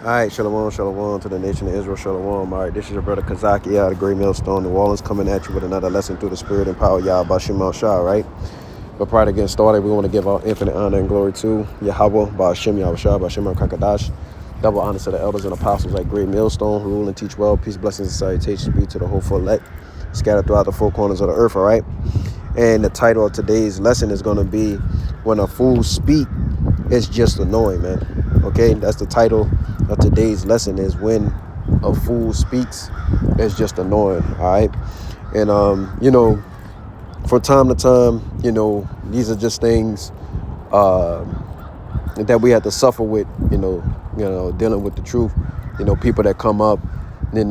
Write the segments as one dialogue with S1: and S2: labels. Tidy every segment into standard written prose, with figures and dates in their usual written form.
S1: All right, shalom, shalom to the nation of Israel, shalom. All right, this is your brother Kazaki out of Great Millstone, New Orleans, coming at you with another lesson through the spirit and power of Yahweh Bashim Shah, right? But prior to getting started, we want to give our infinite honor and glory to Yahweh, Bashim Yahweh Shah, Bashim Kakadash. Double honor to the elders and apostles at Great Millstone, who rule and teach well. Peace, blessings, and salutations be to the hopeful elect, scattered throughout the four corners of the earth, all right? And the title of today's lesson is going to be When a Fool Speak, It's Just Annoying, man. Okay, that's the title of today's lesson, is When a Fool Speaks, It's Just Annoying, all right? And, from time to time, these are just things that we have to suffer with, dealing with the truth. People that come up, they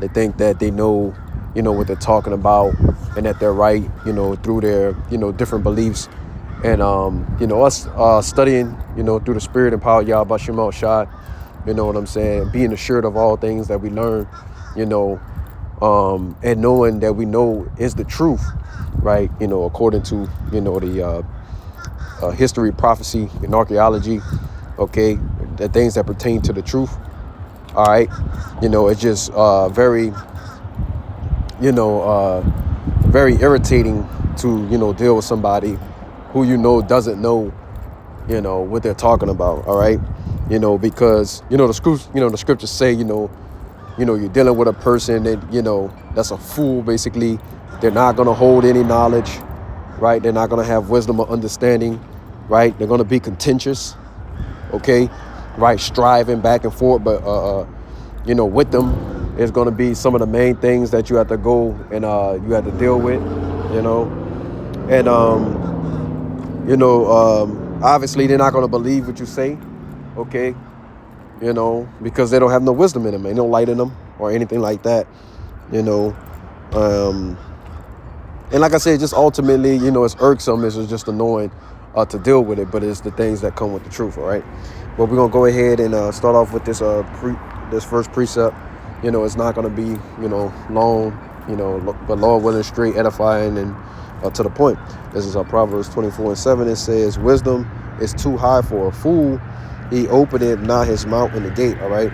S1: think that they know, what they're talking about and that they're right, through their, different beliefs. And, us studying, through the spirit and power of Yahweh Shema Shai, you know what I'm saying, being assured of all things that we learn, and knowing that we know is the truth, right? According to, the history, prophecy, and archaeology, okay, the things that pertain to the truth, all right? It's just very, very irritating to, deal with somebody who, doesn't know, what they're talking about, all right? Because, the scriptures say, you're dealing with a person that, that's a fool, basically. They're not going to hold any knowledge, right? They're not going to have wisdom or understanding, right? They're going to be contentious, okay? Right? Striving back and forth, but, with them is going to be some of the main things that you have to go and you have to deal with, and, obviously they're not going to believe what you say, okay? Because they don't have no wisdom in them, ain't no light in them or anything like that, and like I said, just ultimately, it's irksome, it's just annoying to deal with it, but it's the things that come with the truth, all right? But we're going to go ahead and start off with this this first precept. It's not going to be, long, but Lord willing, straight, edifying, and to the point. This is Proverbs 24:7. It says, wisdom is too high for a fool. He openeth not his mouth in the gate, all right?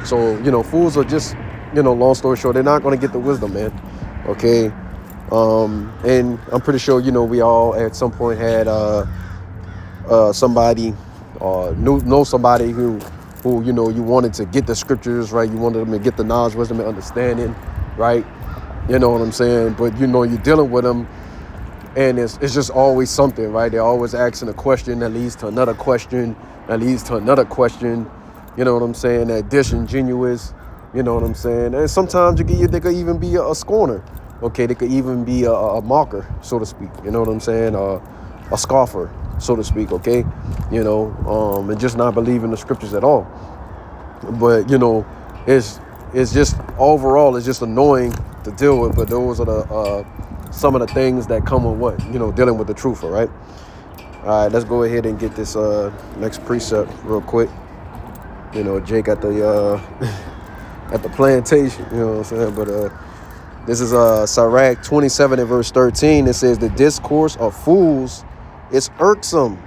S1: So, fools are just, long story short, they're not going to get the wisdom, man, okay? And I'm pretty sure, we all at some point had somebody or know somebody who you wanted to get the scriptures, right? You wanted them to get the knowledge, wisdom, and understanding, right? You know what I'm saying? But, you're dealing with them, and it's just always something, right? They're always asking a question that leads to another question, that leads to another question, you know what I'm saying? That disingenuous, you know what I'm saying? And sometimes they could even be a scorner, okay? They could even be a mocker, so to speak, you know what I'm saying? A scoffer, so to speak, okay? And just not believing the scriptures at all. But, it's just, overall, it's just annoying to deal with, but those are the some of the things that come with what, dealing with the truth, all right? All right, let's go ahead and get this next precept real quick. Jake at the at the plantation, you know what I'm saying? But this is Sirach 27 and verse 13. It says, the discourse of fools is irksome,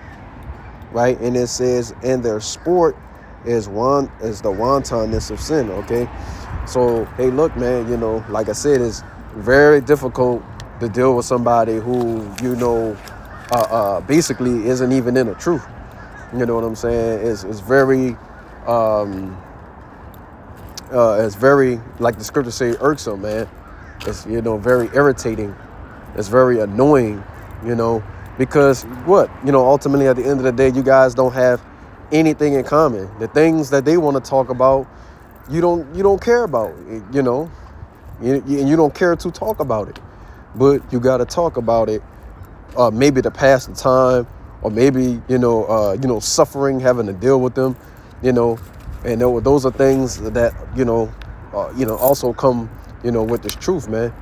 S1: right? And it says, and their sport is the wantonness of sin, okay? So, hey, look, man, like I said, it's very difficult to deal with somebody who, basically isn't even in the truth. You know what I'm saying? It's very, like the scriptures say, irksome, man. It's, very irritating. It's very annoying, because ultimately at the end of the day, you guys don't have anything in common. The things that they want to talk about, you don't care about, and you don't care to talk about it, but you got to talk about it, maybe to pass the time, or maybe, suffering, having to deal with them, and those are things that, also come, with this truth, man.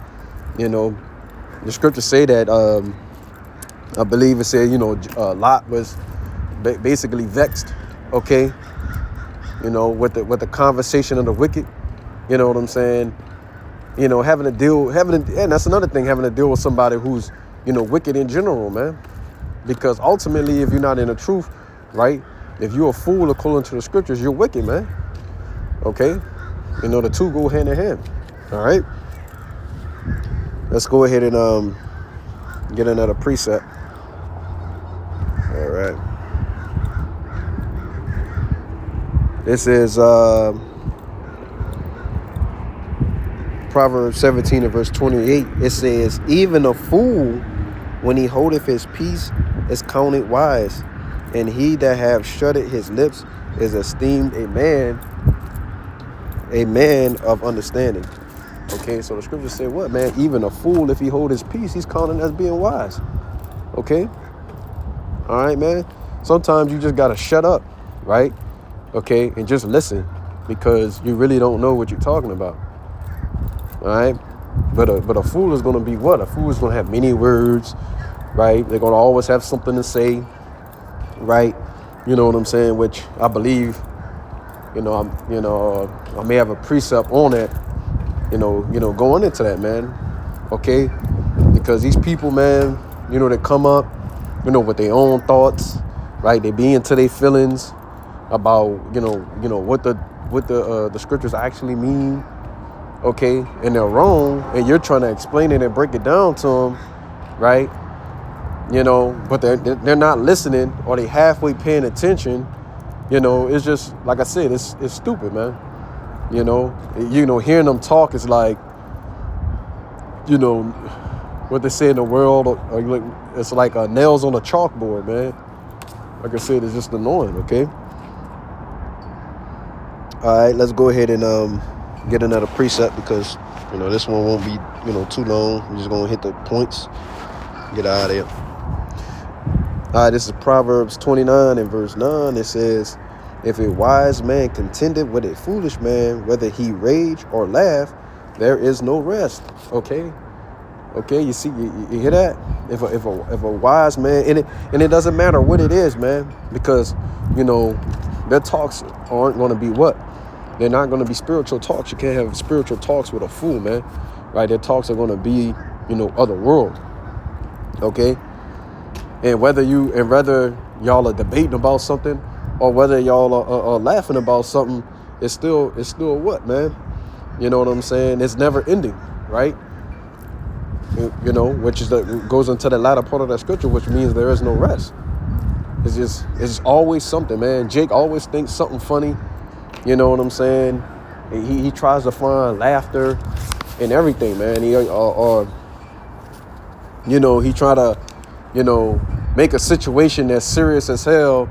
S1: The scriptures say that, I believe it said, Lot was basically vexed, okay, with the conversation of the wicked, you know what I'm saying? And that's another thing, having to deal with somebody who's, wicked in general, man. Because ultimately, if you're not in the truth, right, If you're a fool according to the scriptures, you're wicked, man. Okay? You know, the two go hand in hand. All right? Let's go ahead and get another precept. All right. This is Proverbs 17 and verse 28. It says, even a fool, when he holdeth his peace, is counted wise, and he that hath shutted his lips is esteemed a man of understanding. Okay, so the scripture say what, man? Even a fool, if he hold his peace, he's counted as being wise. Okay? All right, man? Sometimes you just got to shut up, right? Okay, and just listen, because you really don't know what you're talking about. All right? But a fool is going to be what? A fool is going to have many words, right? They're going to always have something to say, right? You know what I'm saying? Which I believe, I may have a precept on it, going into that, man. Okay? Because these people, man, they come up, with their own thoughts, right? They be into their feelings about, what the scriptures actually mean. Okay? And they're wrong, and you're trying to explain it and break it down to them, right? But they're not listening, or they halfway paying attention. It's just, like I said, it's stupid, man. Hearing them talk is like, what they say in the world, it's like nails on a chalkboard, man. Like I said, it's just annoying, okay? All right, let's go ahead and get another precept, because, this one won't be, too long. We're just going to hit the points, get out of there. All right, this is Proverbs 29 and verse 9. It says, if a wise man contended with a foolish man, whether he rage or laugh, there is no rest. Okay, you see, you hear that? If a wise man, and it doesn't matter what it is, man, because their talks aren't going to be what? They're not going to be spiritual talks. You can't have spiritual talks with a fool, man. Right? Their talks are going to be, other world. Okay. And whether y'all are debating about something, or whether y'all are laughing about something, it's still what, man? You know what I'm saying? It's never ending, right? Which is goes into the latter part of that scripture, which means there is no rest. It's always something, man. Jake always thinks something funny. You know what I'm saying? He tries to find laughter and everything, man. He try to, make a situation that's serious as hell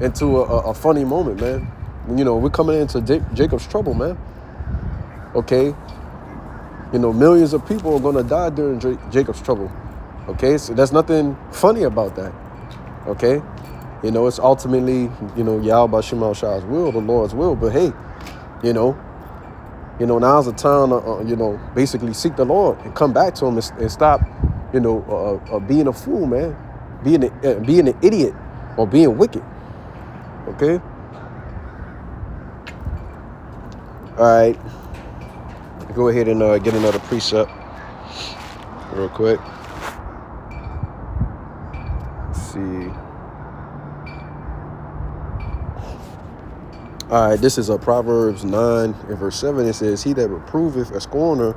S1: into a funny moment, man. We're coming into Jacob's trouble, man. Okay? Millions of people are going to die during Jacob's trouble. Okay? So there's nothing funny about that. Okay? It's ultimately, Yahweh Shema Shah's will, the Lord's will. But hey, now's the time to, basically seek the Lord and come back to him and stop, being a fool, man. Being an idiot or being wicked. Okay? All right. Go ahead and get another precept real quick. Let's see. All right, this is a Proverbs 9 and verse 7. It says, he that reproveth a scorner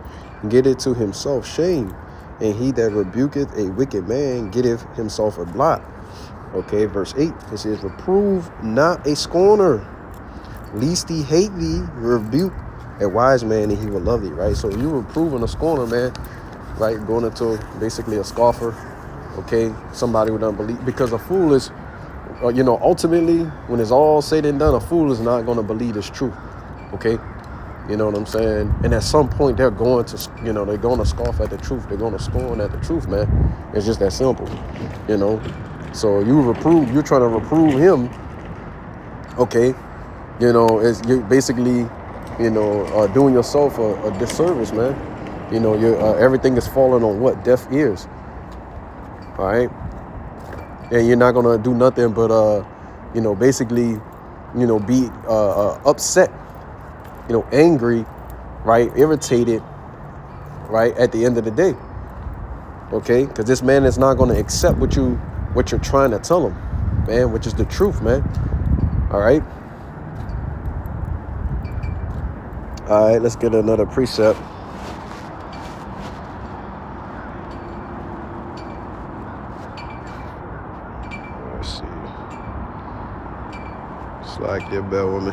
S1: getteth to himself shame, and he that rebuketh a wicked man getteth himself a blot. Okay, verse 8, it says, reprove not a scorner, lest he hate thee. Rebuke a wise man, and he will love thee, right? So you're reproving a scorner, man, right? Going into basically a scoffer, okay? Somebody who doesn't believe, because a fool is, ultimately, when it's all said and done, a fool is not going to believe it's truth, okay? You know what I'm saying? And at some point, they're going to, they're going to scoff at the truth. They're going to scorn at the truth, man. It's just that simple, So you're trying to reprove him, okay? You're basically, doing yourself a disservice, man. Everything is falling on what? Deaf ears, all right? And you're not going to do nothing but, basically, be upset, angry, right? Irritated, right? At the end of the day, okay? Because this man is not going to accept what you're trying to tell him, man, which is the truth, man. All right. All right, let's get another precept. Let's see. Slide your bell with me.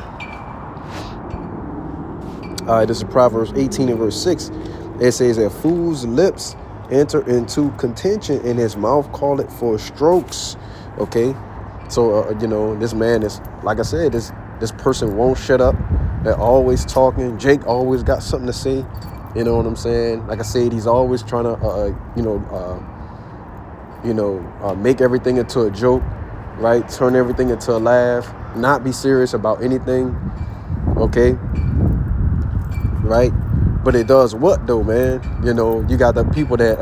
S1: All right, this is Proverbs 18 and verse 6. It says, "A fool's lips enter into contention, and his mouth calleth for strokes." Okay, so this man is, like I said, this person won't shut up. They're always talking. Jake always got something to say. You know what I'm saying? Like I said, he's always trying to make everything into a joke, right? Turn everything into a laugh. Not be serious about anything. Okay. Right, but it does what though, man? You got the people that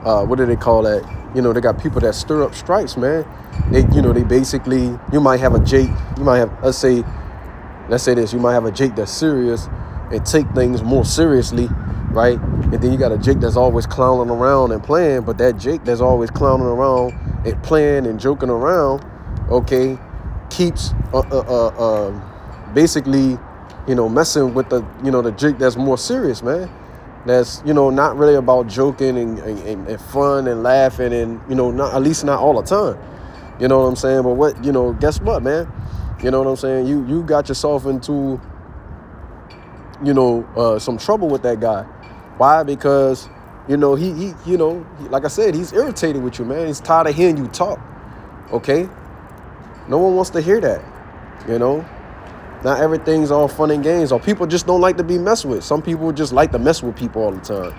S1: what do they call that? They got people that stir up strikes, man. They basically, you might have a Jake, you might have, let's say this, you might have a Jake that's serious and take things more seriously, right? And then you got a Jake that's always clowning around and playing, but that Jake that's always clowning around and playing and joking around, okay, keeps basically messing with the Jake that's more serious, man. That's, not really about joking and fun and laughing and, not, at least not all the time. You know what I'm saying? But guess what, man? You know what I'm saying? You got yourself into, some trouble with that guy. Why? Because, he like I said, he's irritated with you, man. He's tired of hearing you talk. Okay? No one wants to hear that, Not everything's all fun and games, or people just don't like to be messed with. Some people just like to mess with people all the time,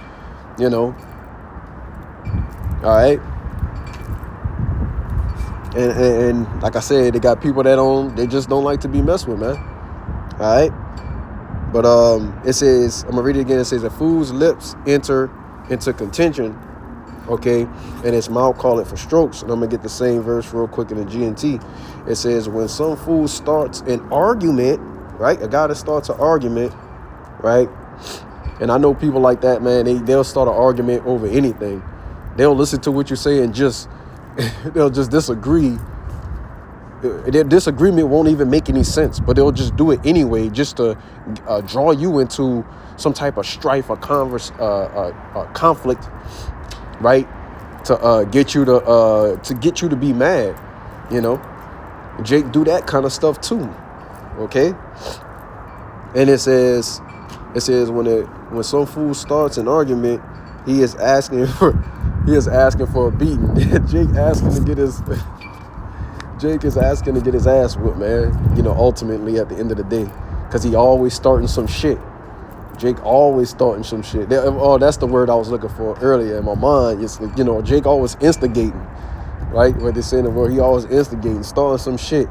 S1: All right. And like I said, they got people they just don't like to be messed with, man. All right. But it says, I'm gonna read it again. It says, "A fool's lips enter into contention, okay, and his mouth call it for strokes." And I'm gonna get the same verse real quick in the GNT. It says, "When some fool starts an argument," right? A guy that starts an argument, right? And I know people like that, man. They'll start an argument over anything. They'll listen to what you say and they'll just disagree. Their disagreement won't even make any sense, but they'll just do it anyway, just to draw you into some type of strife or conflict, right? To get you to be mad, Jake do that kind of stuff too, okay? And it says when some fool starts an argument, he is asking for a beating. Jake is asking to get his ass whipped, man. Ultimately at the end of the day, because he always starting some shit. Jake always starting some shit. Oh, that's the word I was looking for earlier in my mind. It's Jake always instigating, right? What they say in the word, he always instigating, starting some shit,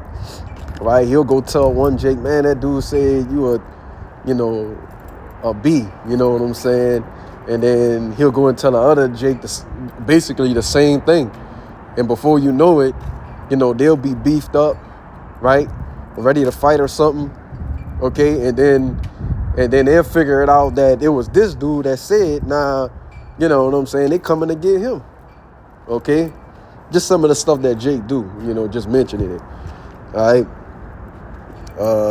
S1: right? He'll go tell one Jake, man, that dude said you a B, you know what I'm saying? And then he'll go and tell the other Jake basically the same thing. And before you know it, they'll be beefed up, right? Ready to fight or something, okay? And then they'll figure it out that it was this dude that said, nah, you know what I'm saying? They coming to get him, okay? Just some of the stuff that Jake do, just mentioning it, all right?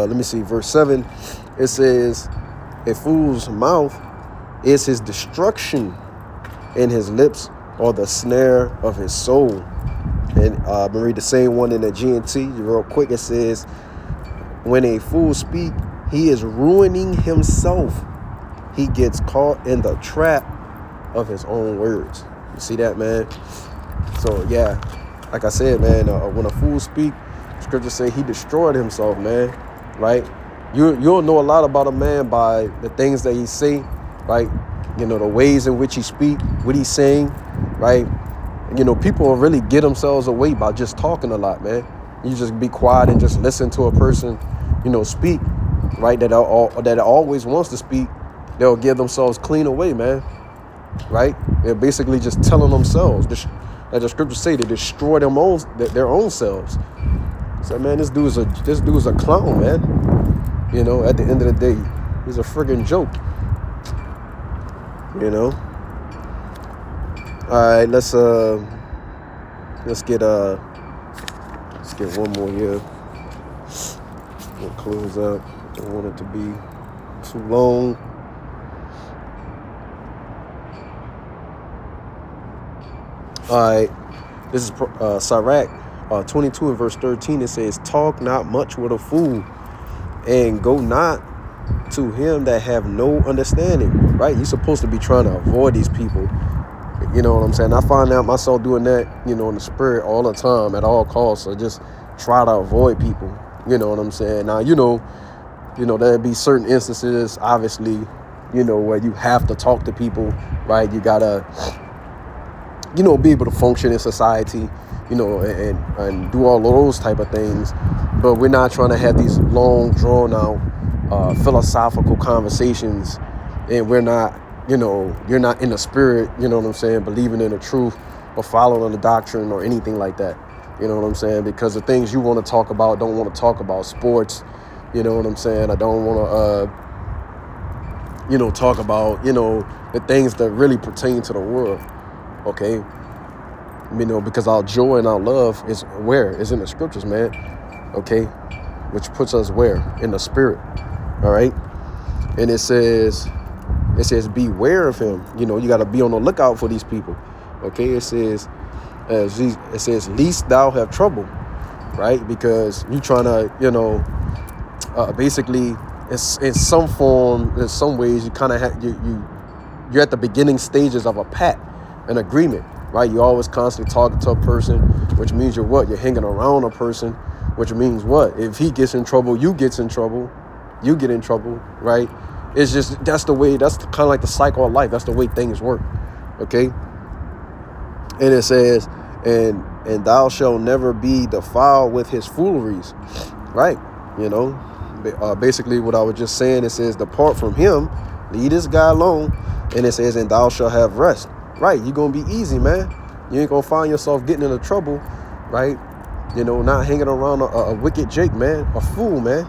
S1: Let me see, verse 7, it says, "A fool's mouth is his destruction, and his lips are the snare of his soul." And I'm going to read the same one in the GNT real quick. It says, "When a fool speak, he is ruining himself. He gets caught in the trap of his own words." You see that, man? So, yeah, like I said, man, when a fool speak, scripture say he destroyed himself, man, right? You'll know a lot about a man by the things that he say, right? The ways in which he speak, what he's saying, right? People will really get themselves away by just talking a lot, man. You just be quiet and just listen to a person, speak, right? That always wants to speak. They'll give themselves clean away, man, right? They're basically just telling themselves, as the scriptures say, they destroy their own selves. So, man, this dude's a clown, man. At the end of the day, he's a friggin' joke. All right, let's get one more here. We'll close up. Don't want it to be too long. All right. This is Sirach 22 and verse 13. It says, talk not much with a fool, and go not to him that have no understanding. Right? You're supposed to be trying to avoid these people. You know what I'm saying? I find out myself doing that, in the spirit all the time at all costs. So just try to avoid people. You know what I'm saying? Now, there'd be certain instances, obviously, where you have to talk to people, right? You gotta, be able to function in society, and do all of those type of things. But we're not trying to have these long, drawn out, philosophical conversations, and we're not, you're not in the spirit, believing in the truth or following the doctrine or anything like that. You know what I'm saying? Because the things you want to talk about, don't want to talk about sports. You know what I'm saying? I don't want to, talk about, the things that really pertain to the world. Okay? Because our joy and our love is where? Is in the scriptures, man. Okay? Which puts us where? In the spirit. All right? And it says, beware of him. You got to be on the lookout for these people. Okay? It says, least thou have trouble, right? Because you trying to, basically, it's in some form, in some ways, you kind of have you're at the beginning stages of a pact, an agreement, right? You always constantly talking to a person, which means you're what? You're hanging around a person, which means what? If he gets in trouble, you get in trouble, right? It's just that's kind of like the cycle of life. That's the way things work, okay? And it says, and thou shalt never be defiled with his fooleries, right? Basically what I was just saying, it says, depart from him, leave this guy alone. And it says, and thou shalt have rest, right? You're going to be easy, man. You ain't going to find yourself getting into trouble, right? Not hanging around a wicked Jake, man, a fool, man,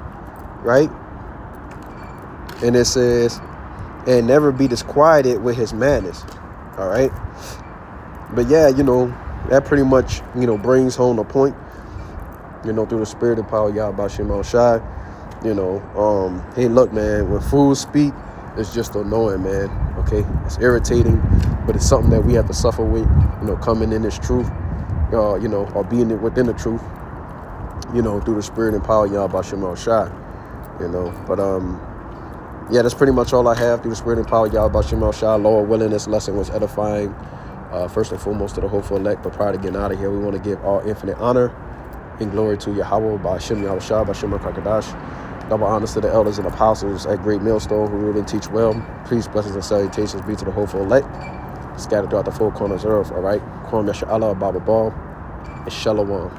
S1: right? And it says, and never be disquieted with his madness, all right? But yeah, that pretty much, brings home the point, through the spirit and power of Yahweh Shem Shai. Hey, look, man, when fools speak, it's just annoying, man. Okay, it's irritating, but it's something that we have to suffer with, coming in this truth, or being within the truth, through the spirit and power of Yahweh Shem Shai. But yeah, that's pretty much all I have through the spirit and power of Yahweh Shem Shai. Lord willing, this lesson was edifying. First and foremost to the hopeful elect, but prior to getting out of here, we want to give all infinite honor and glory to Yahweh, by Shem Yahweh Shah, by Shem HaKadosh. Double honors to the elders and apostles at Great Millstone who rule and teach well. Peace, blessings, and salutations be to the hopeful elect, scattered throughout the four corners of earth. All right, Kwam Yasha Allah, Baba Ball, and Shalom.